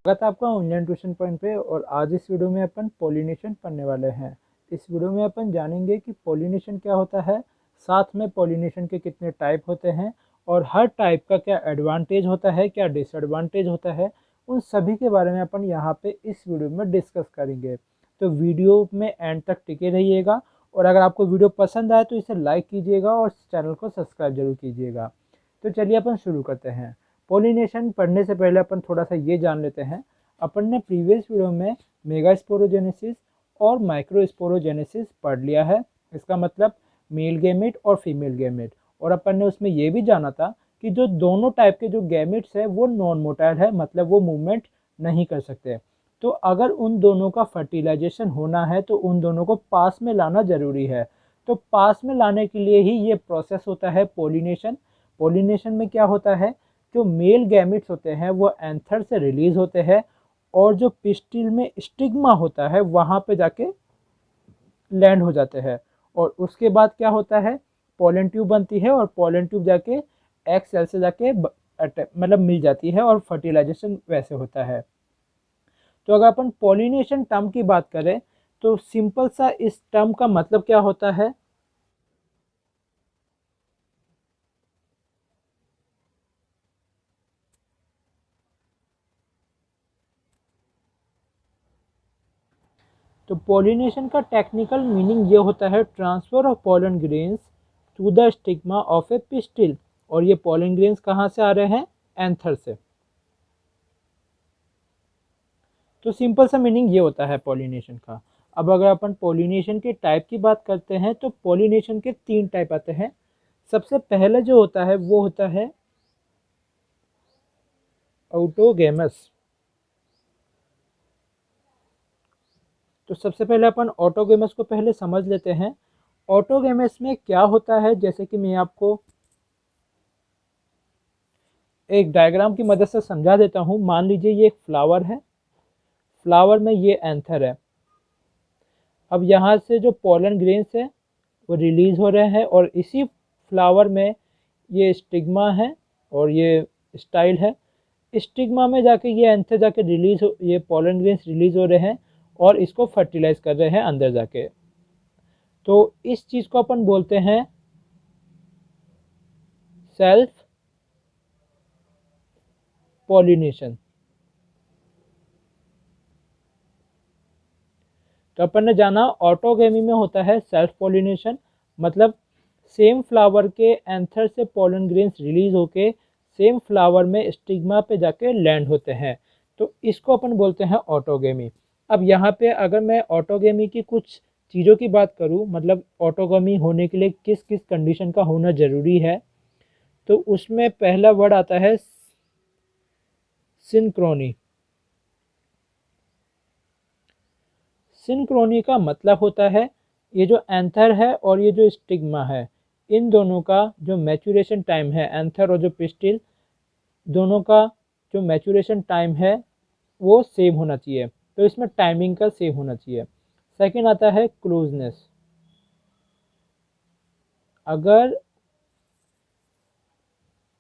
स्वागत है आपका ऑनलाइन ट्यूशन पॉइंट पे। और आज इस वीडियो में अपन पॉलिनेशन पढ़ने वाले हैं। इस वीडियो में अपन जानेंगे कि पॉलिनेशन क्या होता है, साथ में पॉलिनेशन के कितने टाइप होते हैं और हर टाइप का क्या एडवांटेज होता है, क्या डिसएडवांटेज होता है, उन सभी के बारे में अपन यहाँ पे इस वीडियो में डिस्कस करेंगे। तो वीडियो में एंड तक टिके रहिएगा और अगर आपको वीडियो पसंद आए तो इसे लाइक कीजिएगा और चैनल को सब्सक्राइब जरूर कीजिएगा। तो चलिए अपन शुरू करते हैं। पॉलिनेशन पढ़ने से पहले अपन थोड़ा सा ये जान लेते हैं। अपन ने प्रीवियस वीडियो में मेगास्पोरोजेनेसिस और माइक्रोस्पोरोजेनेसिस पढ़ लिया है। इसका मतलब मेल गैमेट और फीमेल गैमेट। और अपन ने उसमें ये भी जाना था कि जो दोनों टाइप के जो गैमेट्स है वो नॉन मोटाइल है, मतलब वो मूवमेंट नहीं कर सकते। तो अगर उन दोनों का फर्टिलाइजेशन होना है तो उन दोनों को पास में लाना जरूरी है। तो पास में लाने के लिए ही ये प्रोसेस होता है पॉलिनेशन। पॉलिनेशन में क्या होता है, जो मेल गैमेट्स होते हैं वो एंथर से रिलीज होते हैं और जो पिस्टिल में स्टिग्मा होता है वहाँ पे जाके लैंड हो जाते हैं। और उसके बाद क्या होता है, पोलन ट्यूब बनती है और पोलन ट्यूब जाके एग सेल से जाके मतलब मिल जाती है और फर्टिलाइजेशन वैसे होता है। तो अगर अपन पॉलिनेशन टर्म की बात करें तो सिंपल सा इस टर्म का मतलब क्या होता है। तो पॉलिनेशन का टेक्निकल मीनिंग ये होता है transfer of pollen grains to the stigma of a pistil. और ये पोलन ग्रेन्स कहाँ से आ रहे हैं, एंथर से। तो सिंपल सा मीनिंग ये होता है पॉलिनेशन का। अब अगर अपन पॉलिनेशन के टाइप की बात करते हैं तो पॉलिनेशन के 3 टाइप आते हैं। सबसे पहले जो होता है वो होता है ऑटोगेमस। तो सबसे पहले अपन ऑटोगेमस को पहले समझ लेते हैं। ऑटोगेमस में क्या होता है, जैसे कि मैं आपको एक डायग्राम की मदद से समझा देता हूँ। मान लीजिए ये एक फ्लावर है, फ्लावर में ये एंथर है। अब यहाँ से जो पोलन ग्रेन्स है वो रिलीज हो रहे हैं और इसी फ्लावर में ये स्टिग्मा है और ये स्टाइल है। स्टिग्मा में जाके ये एंथर जाके रिलीज हो, ये पोलन ग्रेन्स रिलीज हो रहे हैं और इसको फर्टिलाइज कर रहे हैं अंदर जाके। तो इस चीज़ को अपन बोलते हैं सेल्फ पॉलिनेशन। तो अपन ने जाना ऑटोगेमी में होता है सेल्फ पॉलिनेशन, मतलब सेम फ्लावर के एंथर से पोलन ग्रेन्स रिलीज होके सेम फ्लावर में स्टिग्मा पे जाके लैंड होते हैं। तो इसको अपन बोलते हैं ऑटोगेमी। अब यहाँ पे अगर मैं ऑटोगेमी की कुछ चीज़ों की बात करूँ, मतलब ऑटोगेमी होने के लिए किस किस कंडीशन का होना ज़रूरी है, तो उसमें पहला वर्ड आता है सिंक्रोनी। सिंक्रोनी का मतलब होता है ये जो एंथर है और ये जो स्टिग्मा है, इन दोनों का जो मैचुरेशन टाइम है, एंथर और जो पिस्टिल दोनों का जो मैचुरेशन टाइम है वो सेम होना चाहिए। तो इसमें टाइमिंग का सेम होना चाहिए। सेकंड आता है क्लोजनेस। अगर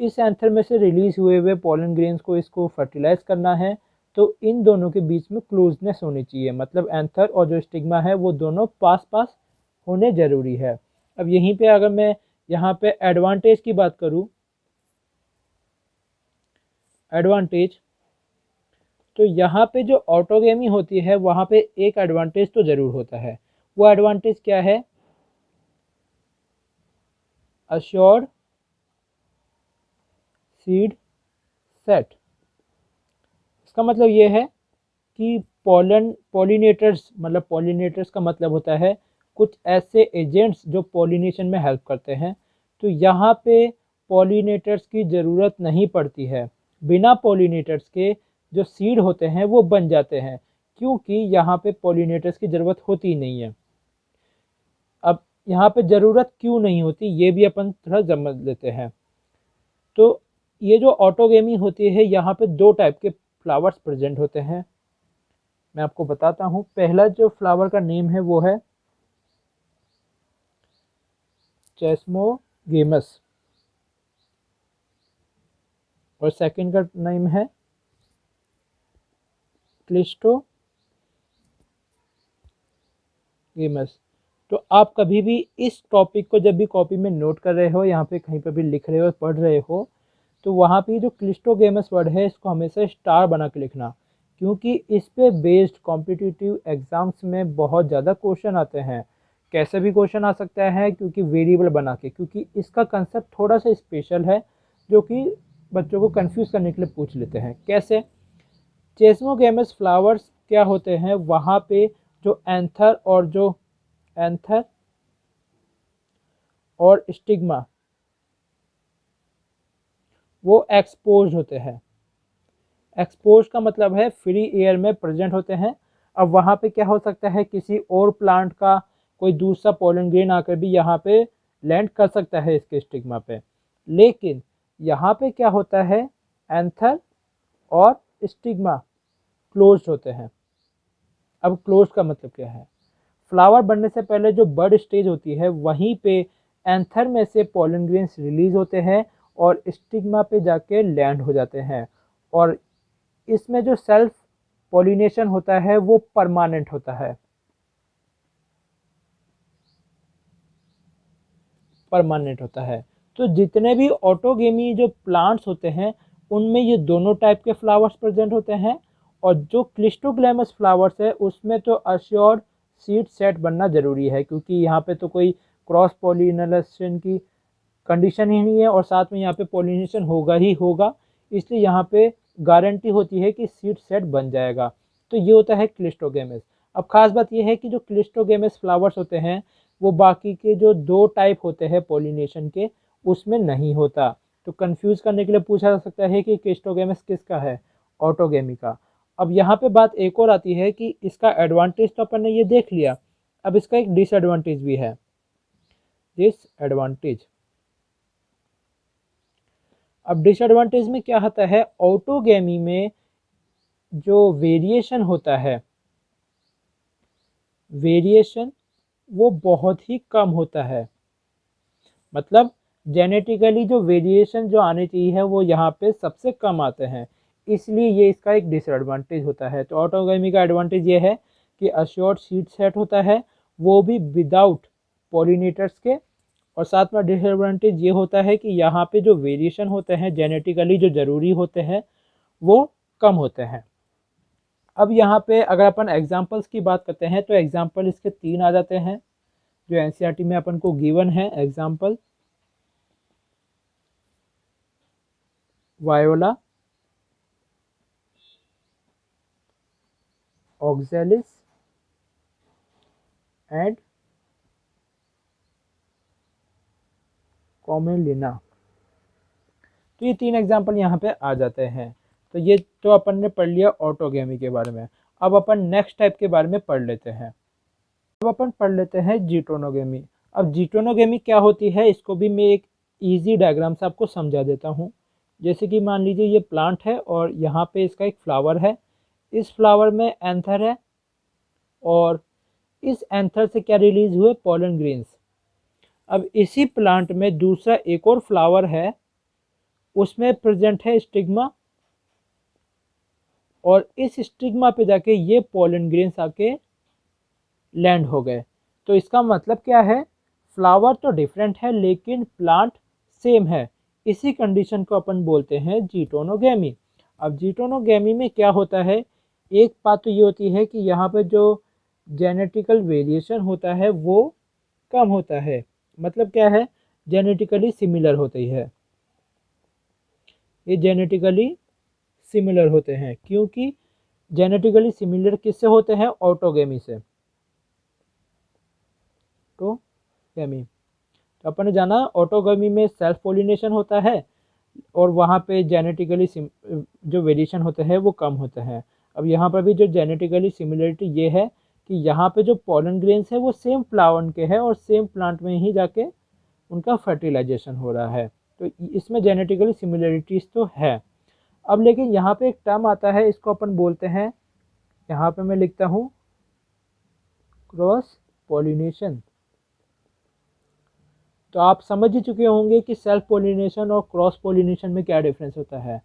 इस एंथर में से रिलीज हुए हुए पोलन ग्रेन्स को इसको फर्टिलाइज करना है तो इन दोनों के बीच में क्लोजनेस होनी चाहिए, मतलब एंथर और जो स्टिग्मा है वो दोनों पास पास होने जरूरी है। अब यहीं पे अगर मैं यहाँ पे एडवांटेज की बात करूँ, एडवांटेज, तो यहाँ पे जो ऑटोगेमी होती है वहाँ पे एक एडवांटेज तो ज़रूर होता है। वो एडवांटेज क्या है, अश्योर्ड सीड सेट। इसका मतलब ये है कि पॉलिनेटर्स, मतलब पॉलिनेटर्स का मतलब होता है कुछ ऐसे एजेंट्स जो पॉलिनेशन में हेल्प करते हैं। तो यहाँ पे पॉलिनेटर्स की ज़रूरत नहीं पड़ती है। बिना पॉलिनेटर्स के जो सीड होते हैं वो बन जाते हैं, क्योंकि यहाँ पे पॉलिनेटर्स की ज़रूरत होती नहीं है। अब यहाँ पे ज़रूरत क्यों नहीं होती ये भी अपन थोड़ा समझ लेते हैं। तो ये जो ऑटोगेमी होती है यहाँ पे 2 टाइप के फ्लावर्स प्रेजेंट होते हैं। मैं आपको बताता हूँ। पहला जो फ्लावर का नेम है वो है चेस्मोगेमस और सेकंड का नेम है क्लिस्टोगेमस। तो आप कभी भी इस टॉपिक को जब भी कॉपी में नोट कर रहे हो, यहाँ पे कहीं पर भी लिख रहे हो, पढ़ रहे हो, तो वहाँ पे जो क्लिस्टोगेमस वर्ड है इसको हमेशा स्टार बना के लिखना, क्योंकि इस पे बेस्ड कॉम्पिटिटिव एग्जाम्स में बहुत ज़्यादा क्वेश्चन आते हैं। कैसे भी क्वेश्चन आ सकता है, क्योंकि वेरिएबल बना के, क्योंकि इसका कंसेप्ट थोड़ा सा स्पेशल है जो कि बच्चों को कंफ्यूज करने के लिए पूछ लेते हैं। कैसे? चेस्मोगेमस फ्लावर्स क्या होते हैं, वहाँ पे जो एंथर और स्टिग्मा वो एक्सपोज होते हैं। एक्सपोज का मतलब है फ्री एयर में प्रेजेंट होते हैं। अब वहाँ पे क्या हो सकता है, किसी और प्लांट का कोई दूसरा पोलन ग्रेन आकर भी यहाँ पे लैंड कर सकता है इसके स्टिग्मा पे, लेकिन यहाँ पे क्या होता है, एंथर और स्टिग्मा क्लोज होते हैं। अब क्लोज का मतलब क्या है, फ्लावर बनने से पहले जो बड स्टेज होती है वहीं पे एंथर में से पोलन ग्रेन्स रिलीज होते हैं और स्टिग्मा पे जाके लैंड हो जाते हैं। और इसमें जो सेल्फ पॉलिनेशन होता है वो परमानेंट होता है। तो जितने भी ऑटोगेमी जो प्लांट्स होते हैं उनमें ये दोनों टाइप के फ्लावर्स प्रेजेंट होते हैं, और जो क्लिस्टोग्लैमस फ्लावर्स है उसमें तो अश्योर्ड सीड सेट बनना जरूरी है, क्योंकि यहाँ पे तो कोई क्रॉस पॉलिनेशन की कंडीशन ही नहीं है, और साथ में यहाँ पे पॉलिनेशन होगा ही होगा, इसलिए यहाँ पे गारंटी होती है कि सीड सेट बन जाएगा। तो ये होता है क्लिस्टोगेमस। अब खास बात ये है कि जो क्लिस्टोगेमस फ्लावर्स होते हैं वो बाकी के जो दो टाइप होते हैं पॉलिनेशन के उसमें नहीं होता। तो कंफ्यूज करने के लिए पूछा जा सकता है कि क्लिस्टोगेमस किसका है, ऑटोगेमी का। अब यहाँ पे बात एक और आती है कि इसका एडवांटेज तो अपन ने ये देख लिया, अब इसका एक डिसएडवांटेज भी है। अब डिसएडवांटेज में क्या होता है, ऑटोगेमी में जो वेरिएशन होता है, वेरिएशन वो बहुत ही कम होता है। मतलब जेनेटिकली जो वेरिएशन जो आने चाहिए है वो यहाँ पे सबसे कम आते हैं, इसलिए ये इसका एक डिसएडवांटेज होता है। तो ऑटोगेमी का एडवांटेज ये है कि अश्योर्ड सीड सेट होता है, वो भी विदाउट पॉलिनेटर्स के। और साथ में डिसएडवांटेज ये होता है कि यहाँ पे जो वेरिएशन होते हैं जेनेटिकली जो ज़रूरी होते हैं वो कम होते हैं। अब यहाँ पे अगर अपन एग्जांपल्स की बात करते हैं तो एग्जांपल इसके 3 आ जाते हैं जो एनसीईआरटी में अपन को गिवन है। Example voila, oxalis and Commelina. तो ये 3 एग्जांपल यहाँ पे आ जाते हैं। तो ये तो अपन ने पढ़ लिया ऑटोगेमी के बारे में। अब अपन नेक्स्ट टाइप के बारे में पढ़ लेते हैं। अब अपन पढ़ लेते हैं जीटोनोगेमी। अब जीटोनोगेमी क्या होती है इसको भी मैं एक इजी डायग्राम से आपको समझा देता हूँ। जैसे कि मान लीजिए ये प्लांट है और यहाँ पे इसका एक फ्लावर है, इस फ्लावर में एंथर है और इस एंथर से क्या रिलीज हुए, पोलन ग्रेन्स। अब इसी प्लांट में दूसरा एक और फ्लावर है, उसमें प्रेजेंट है स्टिग्मा, और इस स्टिग्मा पे जाके ये पोलन ग्रेन्स आके लैंड हो गए। तो इसका मतलब क्या है, फ्लावर तो डिफरेंट है लेकिन प्लांट सेम है। इसी कंडीशन को अपन बोलते हैं जीटोनोगेमी। अब जीटोनोगेमी में क्या होता है, एक बात तो ये होती है कि यहाँ पे जो जेनेटिकल वेरिएशन होता है वो कम होता है। मतलब क्या है, जेनेटिकली सिमिलर होती है, ये जेनेटिकली सिमिलर होते हैं। क्योंकि जेनेटिकली सिमिलर किससे होते हैं, ऑटोगेमी से। ऑटोगेमी तो अपन ने जाना ऑटोगेमी में सेल्फ पोलिनेशन होता है और वहाँ पे जेनेटिकली जो वेरिएशन होते हैं वो कम होते हैं। अब यहाँ पर भी जो जेनेटिकली सिमिलरिटी ये है कि यहाँ पे जो पोलन ग्रेन्स है वो सेम फ्लावर के हैं और सेम प्लांट में ही जाके उनका फर्टिलाइजेशन हो रहा है। तो इसमें जेनेटिकली सिमिलरिटीज तो है। अब लेकिन यहाँ पे एक टर्म आता है, इसको अपन बोलते हैं, यहाँ पे मैं लिखता हूँ क्रॉस पॉलिनेशन। तो आप समझ ही चुके होंगे कि सेल्फ पॉलिनेशन और क्रॉस पॉलिनेशन में क्या डिफरेंस होता है।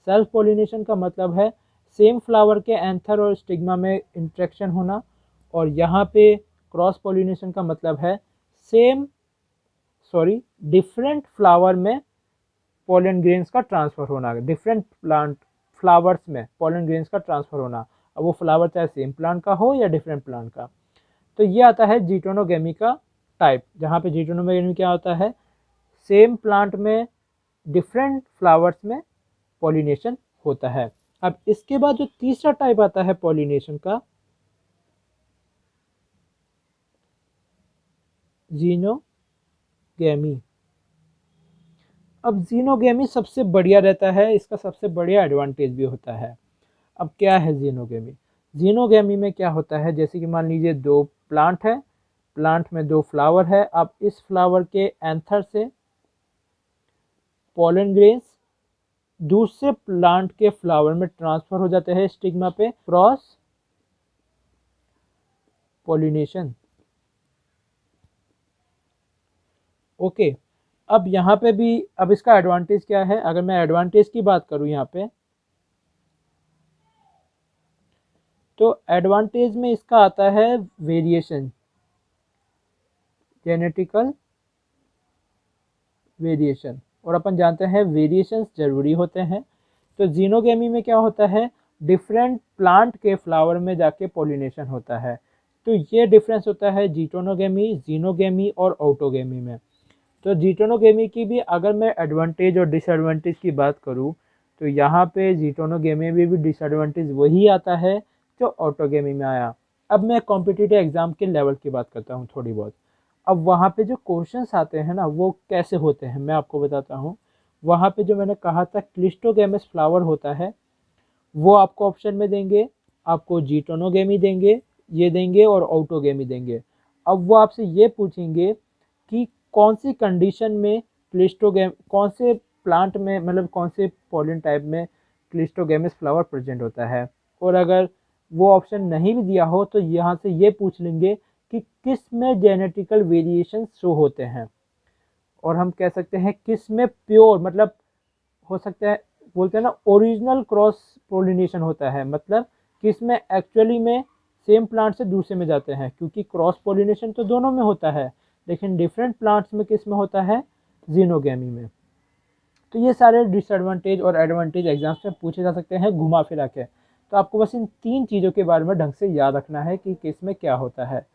सेल्फ पॉलिनेशन का मतलब है सेम फ्लावर के एंथर और स्टिग्मा में इंटरेक्शन होना, और यहाँ पे क्रॉस पॉलिनेशन का मतलब है डिफरेंट फ्लावर में पोलन ग्रेन्स का ट्रांसफ़र होना, डिफरेंट प्लांट फ्लावर्स में पोलन ग्रेन्स का ट्रांसफ़र होना। अब वो फ्लावर चाहे सेम प्लांट का हो या डिफरेंट प्लांट का। तो ये आता है जीटोनोगेमी का टाइप, जहाँ पे जीटोनोगेमी क्या होता है, सेम प्लांट में डिफरेंट फ्लावर्स में पॉलिनेशन होता है। अब इसके बाद जो तीसरा टाइप आता है पॉलिनेशन का, जीनोगेमी। अब जीनोगेमी सबसे बढ़िया रहता है, इसका सबसे बढ़िया एडवांटेज भी होता है। अब क्या है जीनोगेमी? जीनोगेमी में क्या होता है, जैसे कि मान लीजिए दो प्लांट है, प्लांट में दो फ्लावर है। अब इस फ्लावर के एंथर से पोलन ग्रेन्स दूसरे प्लांट के फ्लावर में ट्रांसफर हो जाते हैं स्टिग्मा पे, क्रॉस पॉलिनेशन। ओके, अब यहाँ पे भी, अब इसका एडवांटेज क्या है, अगर मैं एडवांटेज की बात करूँ यहाँ पे, तो एडवांटेज में इसका आता है वेरिएशन, जेनेटिकल वेरिएशन, और अपन जानते हैं वेरिएशंस जरूरी होते हैं। तो जीनोगेमी में क्या होता है, डिफरेंट प्लांट के फ्लावर में जाके पॉलिनेशन होता है। तो ये डिफरेंस होता है जीटोनोगेमी, जीनोगेमी और ऑटोगेमी में। तो जीटोनोगेमी की भी अगर मैं एडवांटेज और डिसएडवांटेज की बात करूँ, तो यहाँ पे जीटोनोगेमी में भी डिसएडवांटेज वही आता है जो ऑटोगेमी में आया। अब मैं कॉम्पिटिटिव एग्जाम के लेवल की बात करता हूँ थोड़ी बहुत। अब वहाँ पे जो क्वेश्चंस आते हैं ना, वो कैसे होते हैं मैं आपको बताता हूँ। वहाँ पे जो मैंने कहा था क्लिस्टोगेमस फ्लावर होता है, वो आपको ऑप्शन में देंगे, आपको जीटोनोगेमी देंगे, ये देंगे और ऑटोगेमी देंगे। अब वो आपसे ये पूछेंगे कि कौन सी कंडीशन में क्लिस्टोगेम, कौन से प्लांट में, मतलब कौन से पॉलन टाइप में क्लिस्टोगेमस फ्लावर प्रेजेंट होता है। और अगर वो ऑप्शन नहीं भी दिया हो तो यहाँ से ये पूछ लेंगे कि किस में जेनेटिकल वेरिएशन शो होते हैं, और हम कह सकते हैं किस में प्योर, मतलब हो सकता है, बोलते हैं ना ओरिजिनल क्रॉस पोलिनेशन होता है, मतलब किस में एक्चुअली में सेम प्लांट से दूसरे में जाते हैं, क्योंकि क्रॉस पोलिनेशन तो दोनों में होता है, लेकिन डिफरेंट प्लांट्स में किस में होता है, जीनोगेमी में। तो ये सारे डिसएडवांटेज और एडवांटेज एग्जाम्स में पूछे जा सकते हैं घुमा फिरा के। तो आपको बस इन तीन चीज़ों के बारे में ढंग से याद रखना है कि किस में क्या होता है।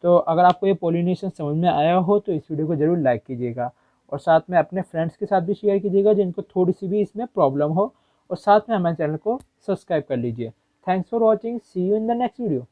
तो अगर आपको ये पॉलिनेशन समझ में आया हो तो इस वीडियो को ज़रूर लाइक कीजिएगा, और साथ में अपने फ्रेंड्स के साथ भी शेयर कीजिएगा जिनको थोड़ी सी भी इसमें प्रॉब्लम हो, और साथ में हमारे चैनल को सब्सक्राइब कर लीजिए। Thanks for watching, see you in the next video.